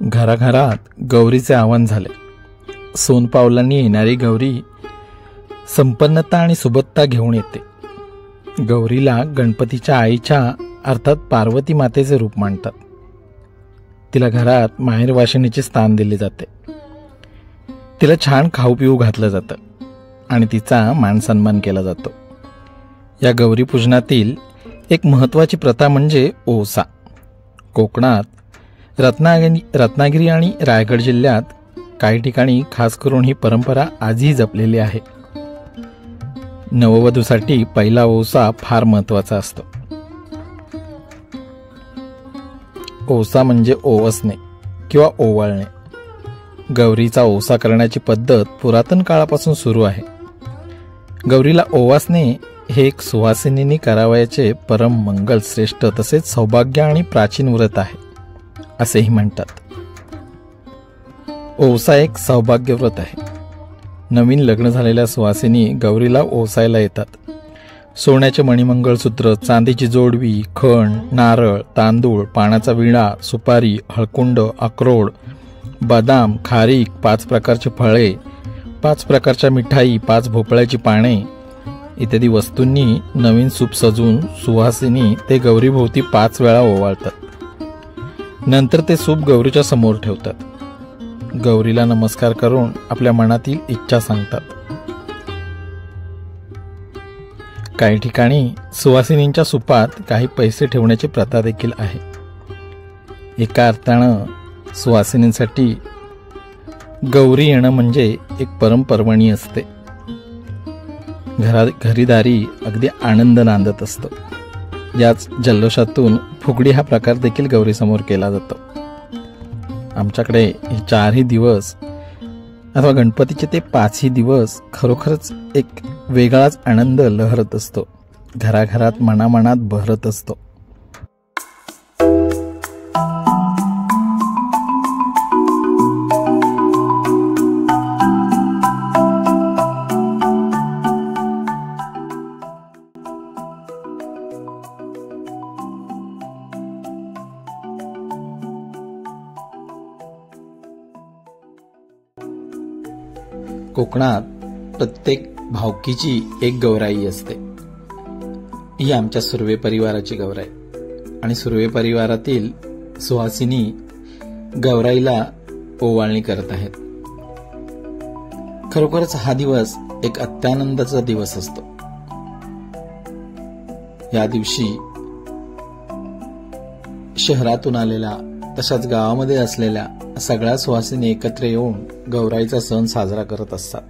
घराघरात गौरीचे आवाहन झाले. सोनपावलांनी येणारी गौरी संपन्नता आणि सुबत्ता घेऊन येते. गौरीला गणपतीच्या आईच्या अर्थात पार्वती मातेचे रूप मानतात. तिला घरात माहेरवाशिनीचे स्थान दिले जाते. तिला छान खाऊ पिऊ घातलं जातं आणि तिचा मान सन्मान केला जातो. या गौरी पूजनातील एक महत्त्वाची प्रथा म्हणजे ओवसा. कोकणात रत्नागिरी आणि रायगड जिल्ह्यात काही ठिकाणी खास करून ही परंपरा आजही जपलेली आहे. नववधूसाठी पहिला ओवसा फार महत्त्वाचा असतो. ओवसा म्हणजे ओवसणे किंवा ओवाळणे. गौरीचा ओवसा करण्याची पद्धत पुरातन काळापासून सुरू आहे. गौरीला ओवासणे हे एक सुवासिनींनी करावयाचे परम मंगल श्रेष्ठ तसेच सौभाग्य आणि प्राचीन व्रत आहे असेही म्हणतात. ओवसा एक सौभाग्य व्रत आहे. नवीन लग्न झालेल्या सुवासिनी गौरीला ओवसायला येतात. सोन्याचे मणिमंगळसूत्र, चांदीची जोडवी, खण, नारळ, तांदूळ, पानाचा विडा, सुपारी, हळकुंड, अक्रोड, बदाम, खारीक, 5 प्रकारचे फळे, 5 प्रकारच्या मिठाई, 5 भोपळ्याची पाने इत्यादी वस्तूंनी नवीन सूप सजवून सुवासिनी ते गौरीभोवती 5 वेळा ओवाळतात. नंतर ते सूप गौरीच्या समोर ठेवतात. गौरीला नमस्कार करून आपल्या मनातील इच्छा सांगतात. काही ठिकाणी सुवासिनींच्या सुपात काही पैसे ठेवण्याची प्रथा देखील आहे. एका अर्थानं सुवासिनींसाठी गौरी येणं म्हणजे एक परमपर्वणी असते. घरीदारी अगदी आनंद नांदत असतो. याच जल्लोषातून फुगडी हा प्रकार देखील गौरीसमोर केला जातो. आमच्याकडे हे 4ही दिवस अथवा गणपतीचे ते 5ही दिवस खरोखरच एक वेगळाच आनंद लहरत असतो. घराघरात मनामनात बहरत असतो. कोकणात प्रत्येक भावकीची एक गौराई असते. ही आमच्या सुर्वे परिवाराची गौराई आणि सुर्वे परिवारातील सुहासिनी गौराईला ओवाळणी करत आहेत. खरोखरच हा दिवस एक अत्यानंदाचा दिवस असतो. या दिवशी शहरातून आलेल्या तशाच गावामध्ये असलेल्या सगळ्या सुवासिनी एकत्र येऊन गौराईचा सण साजरा करत असतात.